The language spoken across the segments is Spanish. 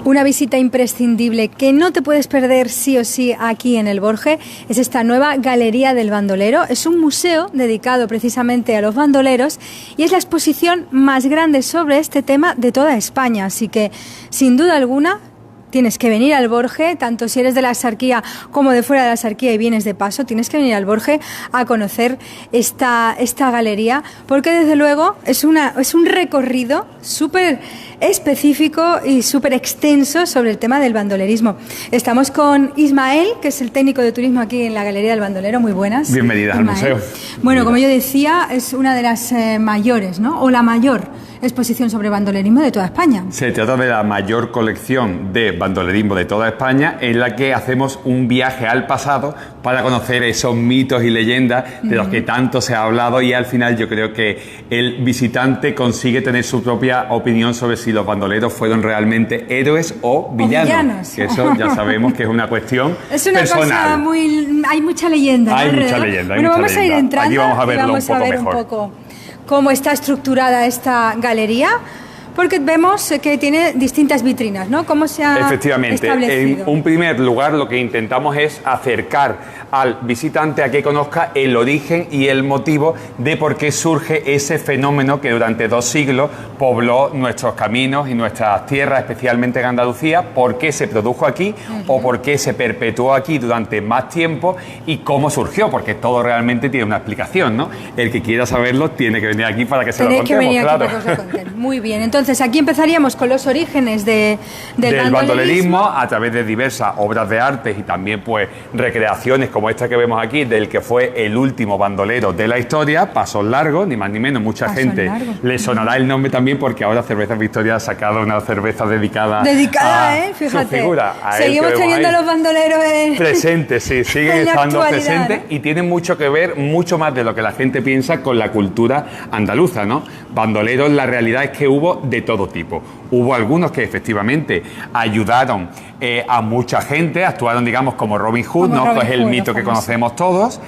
Una visita imprescindible que no te puedes perder sí o sí aquí en el Borge es esta nueva Galería del Bandolero. Es un museo dedicado precisamente a los bandoleros y es la exposición más grande sobre este tema de toda España. Así que, sin duda alguna, tienes que venir al Borge, tanto si eres de la Axarquía como de fuera de la Axarquía y vienes de paso, tienes que venir al Borge a conocer esta galería, porque desde luego es un recorrido súper específico y súper extenso sobre el tema del bandolerismo. Estamos con Ismael, que es el técnico de turismo aquí en la Galería del Bandolero. Muy buenas. Bienvenidas al museo. Bueno, como yo decía, es una de las mayores, ¿no? O la mayor exposición sobre bandolerismo de toda España. Se trata de la mayor colección de bandolerismo de toda España, en la que hacemos un viaje al pasado para conocer esos mitos y leyendas de los que tanto se ha hablado, y al final yo creo que el visitante consigue tener su propia opinión sobre si los bandoleros fueron realmente héroes o villanos. Que eso ya sabemos que es una cuestión es una personal. Cosa muy... Hay mucha leyenda. Hay mucha leyenda. Bueno, vamos a ir entrando. Aquí vamos a verlo y vamos un a poco ver mejor. Un poco cómo está estructurada esta galería, porque vemos que tiene distintas vitrinas, ¿no? ¿Cómo se ha establecido? En un primer lugar, lo que intentamos es acercar al visitante a que conozca el origen y el motivo de por qué surge ese fenómeno que durante 2 siglos pobló nuestros caminos y nuestras tierras, especialmente en Andalucía, por qué se produjo aquí o por qué se perpetuó aquí durante más tiempo y cómo surgió, porque todo realmente tiene una explicación, ¿no? El que quiera saberlo tiene que venir aquí para que se lo contemos, claro. Muy bien, entonces aquí empezaríamos con los orígenes del bandolerismo a través de diversas obras de arte y también pues recreaciones como esta que vemos aquí, del que fue el último bandolero de la historia, Pasos Largos, ni más ni menos. Mucha gente le sonará el nombre también, porque ahora Cervezas Victoria ha sacado una cerveza dedicada a fíjate, su figura. Seguimos teniendo a los bandoleros presentes, sí, siguen estando presentes, y tienen mucho que ver, mucho más de lo que la gente piensa, con la cultura andaluza, ¿no? Bandoleros, la realidad es que hubo de todo tipo. Hubo algunos que efectivamente ayudaron a mucha gente, actuaron, digamos, como Robin Hood, ¿no? Pues el mito que conocemos todos.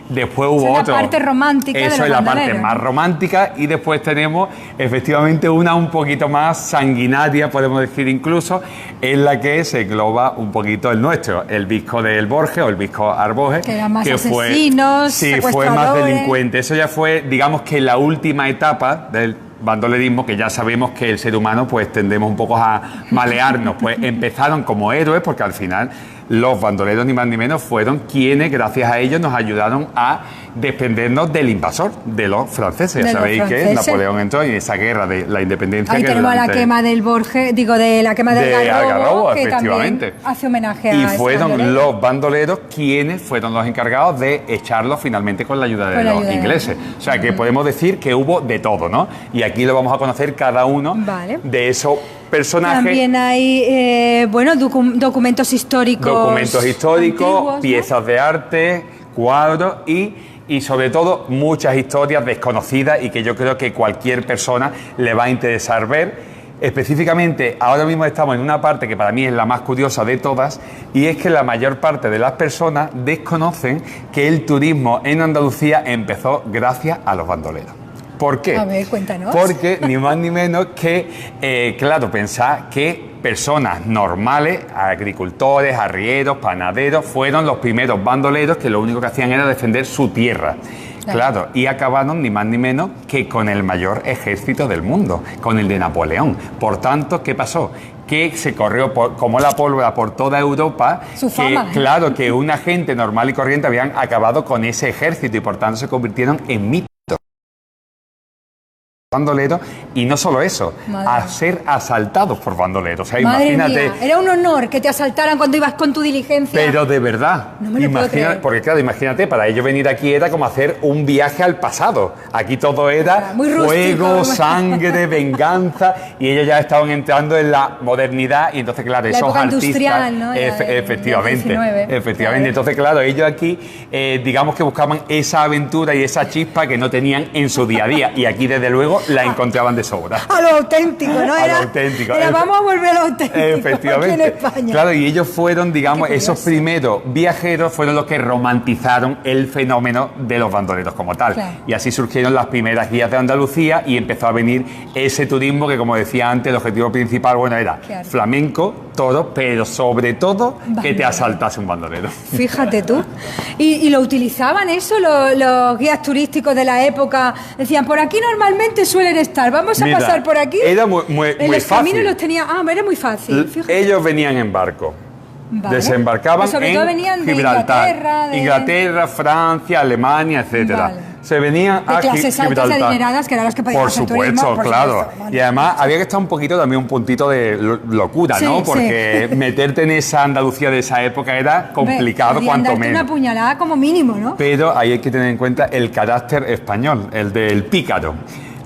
Después hubo otro. La parte romántica. Eso es la parte más romántica. Y después tenemos efectivamente una un poquito más sanguinaria, podemos decir incluso, en la que se engloba un poquito el nuestro, el Visco del Borge o el Visco Arboje. Que eran más asesinos, fue más delincuente. Eso ya fue, digamos, que la última etapa del bandolerismo, que ya sabemos que el ser humano pues tendemos un poco a malearnos. Pues empezaron como héroes, porque al final los bandoleros ni más ni menos fueron quienes, gracias a ellos, nos ayudaron a defendernos del invasor, de los franceses. Ya sabéis que Napoleón entró en esa guerra de la independencia. Ahí tenemos la quema del Borge, de la quema del Algarrobo, que efectivamente también hace homenaje a y fueron los bandoleros quienes fueron los encargados de echarlos finalmente con la ayuda de los ingleses. O sea que podemos decir que hubo de todo, ¿no? Y aquí lo vamos a conocer cada uno de esos personajes. También hay documentos históricos. Antiguos, piezas de arte, cuadros y sobre todo muchas historias desconocidas y que yo creo que cualquier persona le va a interesar ver. Específicamente, ahora mismo estamos en una parte que para mí es la más curiosa de todas, y es que la mayor parte de las personas desconocen que el turismo en Andalucía empezó gracias a los bandoleros. ¿Por qué? A ver, cuéntanos. Porque ni más ni menos que, claro, pensad que personas normales, agricultores, arrieros, panaderos, fueron los primeros bandoleros que lo único que hacían era defender su tierra. Claro, y acabaron ni más ni menos que con el mayor ejército del mundo, con el de Napoleón. Por tanto, ¿qué pasó? Que se corrió como la pólvora por toda Europa. Su fama. Claro, que una gente normal y corriente habían acabado con ese ejército y por tanto se convirtieron en mitos. Bandoleros, y no solo eso, a ser asaltados por bandoleros. O sea, imagínate. Mía, era un honor que te asaltaran cuando ibas con tu diligencia. Pero de verdad, no me lo puedo creer. Porque claro, imagínate, para ellos venir aquí era como hacer un viaje al pasado. Aquí todo era fuego, sangre, venganza, y ellos ya estaban entrando en la modernidad, y entonces claro, la esos época artistas, industrial, ¿no? efectivamente, entonces claro, ellos aquí, digamos que buscaban esa aventura y esa chispa que no tenían en su día a día, y aquí desde luego antiguo la encontraban de sobra. A lo auténtico, ¿no? A lo auténtico. Vamos a volver a lo auténtico. Efectivamente. Aquí en España. Claro, y ellos fueron, digamos, esos primeros viajeros fueron los que romantizaron el fenómeno de los bandoleros como tal. Claro. Y así surgieron las primeras guías de Andalucía y empezó a venir ese turismo que, como decía antes, el objetivo principal, bueno, era flamenco, todo, pero sobre todo que te asaltase un bandolero. Fíjate tú. ¿Y lo utilizaban eso los guías turísticos de la época? Decían, por aquí normalmente suelen estar, vamos a pasar por aquí. Era muy en los fácil. caminos los tenía... era muy fácil. Fíjate. Ellos venían en barco. Vale. Desembarcaban sobre todo venían de Gibraltar, Inglaterra, Francia, Alemania, etcétera. Vale. Se venían de a clases altas y adineradas, que eran los que podían hacer turismo. Por supuesto. Vale. Y además había que estar un poquito, también un puntito de locura, sí, ¿no? Porque meterte en esa Andalucía de esa época era complicado, cuanto menos. Una puñalada como mínimo, ¿no? Pero ahí hay que tener en cuenta el carácter español, el del pícaro.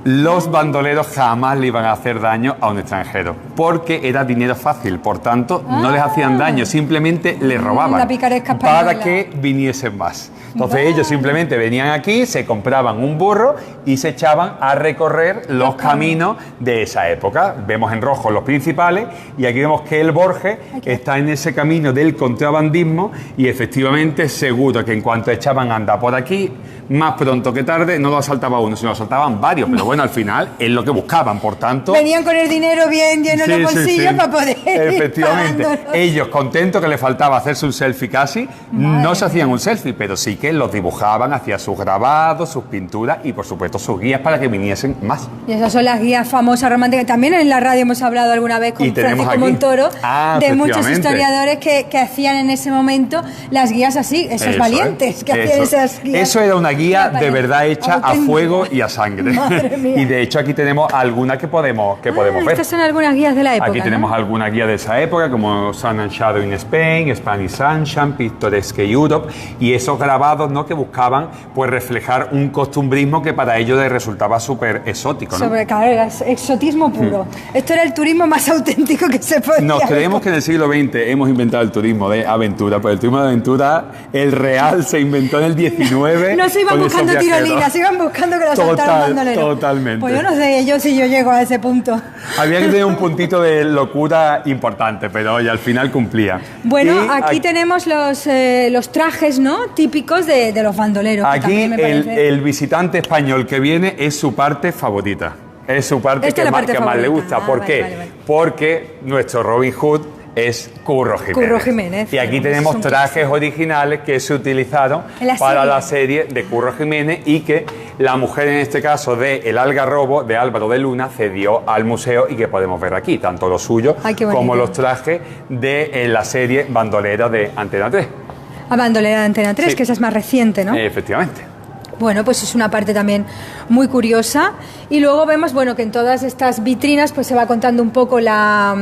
Los bandoleros jamás le iban a hacer daño a un extranjero, porque era dinero fácil, por tanto, no les hacían daño, simplemente les robaban la picaresca española. Para que viniesen más. Entonces ellos simplemente venían aquí, se compraban un burro y se echaban a recorrer los caminos de esa época. Vemos en rojo los principales y aquí vemos que el Borges está en ese camino del contrabandismo y efectivamente seguro que en cuanto echaban a andar por aquí, más pronto que tarde, no lo asaltaba uno, sino lo asaltaban varios, pero bueno, al final es lo que buscaban, por tanto... Venían con el dinero bien lleno en los bolsillos para poder efectivamente, ellos contentos que les faltaba hacerse un selfie casi, no se hacían un selfie, pero sí que los dibujaban, hacían sus grabados, sus pinturas y por supuesto sus guías para que viniesen más. Y esas son las guías famosas románticas. También en la radio hemos hablado alguna vez con Francisco Montoro de muchos historiadores que hacían en ese momento las guías así, esos valientes que hacían esas guías. Eso era una guía de verdad hecha a fuego y a sangre. Madre mía. Y de hecho aquí tenemos algunas que podemos ver. Estas son algunas guías de la época. Aquí tenemos algunas guías de esa época, como Sun and Shadow in Spain, Spanish Sunshine, Picturesque Europe, y esos grabados, ¿no?, que buscaban pues reflejar un costumbrismo que para ellos les resultaba súper exótico, ¿no? Claro, era exotismo puro. Esto era el turismo más auténtico que se podía. Nos creemos que en el siglo XX hemos inventado el turismo de aventura, pues el turismo de aventura, el real, se inventó en el XIX. No se iban buscando tirolinas, se iban buscando que lo saltaran bandoleros. Totalmente. Pues yo no sé si yo llego a ese punto. Había que tener un puntito de locura importante, pero oye, al final cumplía. Bueno, aquí tenemos los trajes, ¿no?, típicos de los bandoleros. Aquí el visitante español que viene es su parte favorita. Es su parte que más le gusta. ¿Por qué? Vale. Porque nuestro Robin Hood es Curro Jiménez. Y aquí tenemos trajes originales que se utilizaron para la serie de Curro Jiménez y que la mujer, en este caso de El Algarrobo, de Álvaro de Luna, cedió al museo y que podemos ver aquí, tanto los suyos como los trajes de la serie Bandolera de Antena 3. A Bandolera de Antena 3, sí, que esa es más reciente, ¿no? Efectivamente. Bueno, pues es una parte también muy curiosa. Y luego vemos, bueno, que en todas estas vitrinas pues se va contando un poco la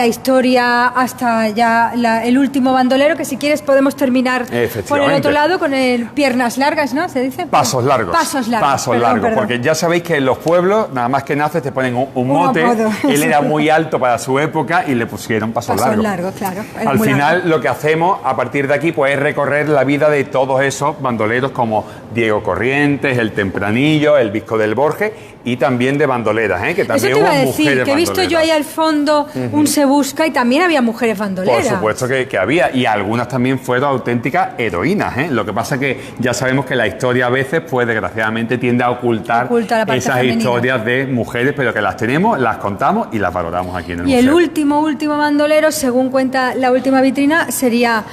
historia hasta ya el último bandolero, que si quieres podemos terminar por el otro lado con el piernas largas, ¿no? ¿Se dice? Pasos largos. Pasos largos. Perdón. Porque ya sabéis que en los pueblos, nada más que naces, te ponen un mote. Él era muy alto para su época y le pusieron pasos largos. Claro. Al final lo que hacemos a partir de aquí pues es recorrer la vida de todos esos bandoleros como Diego Corrientes, el Tempranillo, el Visco del Borges y también de bandoleras, que también hubo mujeres bandoleras. Que he visto yo ahí al fondo un Se Busca y también había mujeres bandoleras. Por supuesto que había, y algunas también fueron auténticas heroínas. Lo que pasa es que ya sabemos que la historia a veces, pues desgraciadamente tiende a ocultar esas historias de mujeres, pero que las tenemos, las contamos y las valoramos aquí en el museo. Y el último bandolero, según cuenta la última vitrina, sería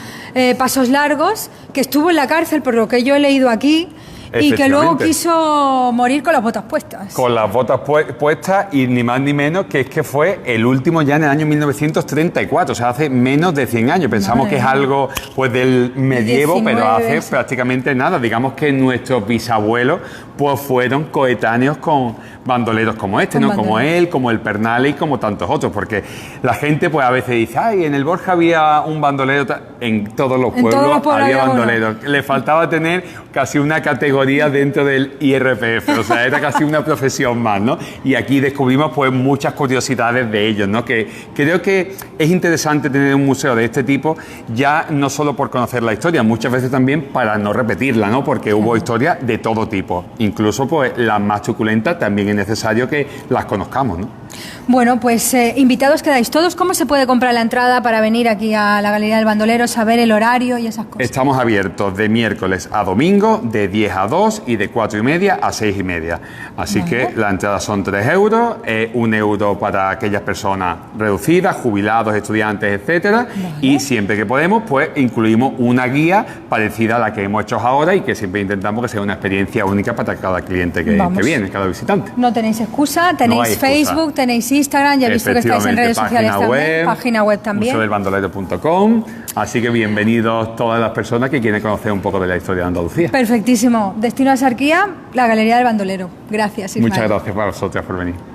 Pasos Largos, que estuvo en la cárcel, por lo que yo he leído aquí, y que luego quiso morir con las botas puestas. Con las botas puestas y ni más ni menos que es que fue el último ya en el año 1934, o sea, hace menos de 100 años. Pensamos que es algo pues del medievo, 19, pero hace prácticamente nada. Digamos que nuestros bisabuelos pues fueron coetáneos con bandoleros como este, ¿no? Como él, como el Pernales y como tantos otros, porque la gente pues a veces dice, ay, en el Borja había un bandolero, en todos los pueblos había bandoleros. Le faltaba tener casi una categoría categoría dentro del IRPF, o sea, era casi una profesión más, ¿no? Y aquí descubrimos pues muchas curiosidades de ellos, ¿no? Que creo que es interesante tener un museo de este tipo, ya no solo por conocer la historia, muchas veces también para no repetirla, ¿no? Porque hubo historias de todo tipo, incluso pues las más suculentas también es necesario que las conozcamos, ¿no? Bueno, pues invitados quedáis todos. ¿Cómo se puede comprar la entrada para venir aquí a la Galería del Bandolero, saber el horario y esas cosas? Estamos abiertos de miércoles a domingo, de 10 a 2 y de 4:30 a 6:30. Así que la entrada son 3 euros, 1 euro para aquellas personas reducidas, jubilados, estudiantes, etcétera. Y siempre que podemos, pues incluimos una guía parecida a la que hemos hecho ahora y que siempre intentamos que sea una experiencia única para cada cliente que viene, cada visitante. No tenéis excusa, tenéis Facebook, tenéis Instagram, ya he visto que estáis en redes sociales también, página web también. museodelbandolero.com, así que bienvenidos todas las personas que quieren conocer un poco de la historia de Andalucía. Perfectísimo. Destino a Sarquía, la Galería del Bandolero. Gracias, Ismael. Muchas gracias para vosotras por venir.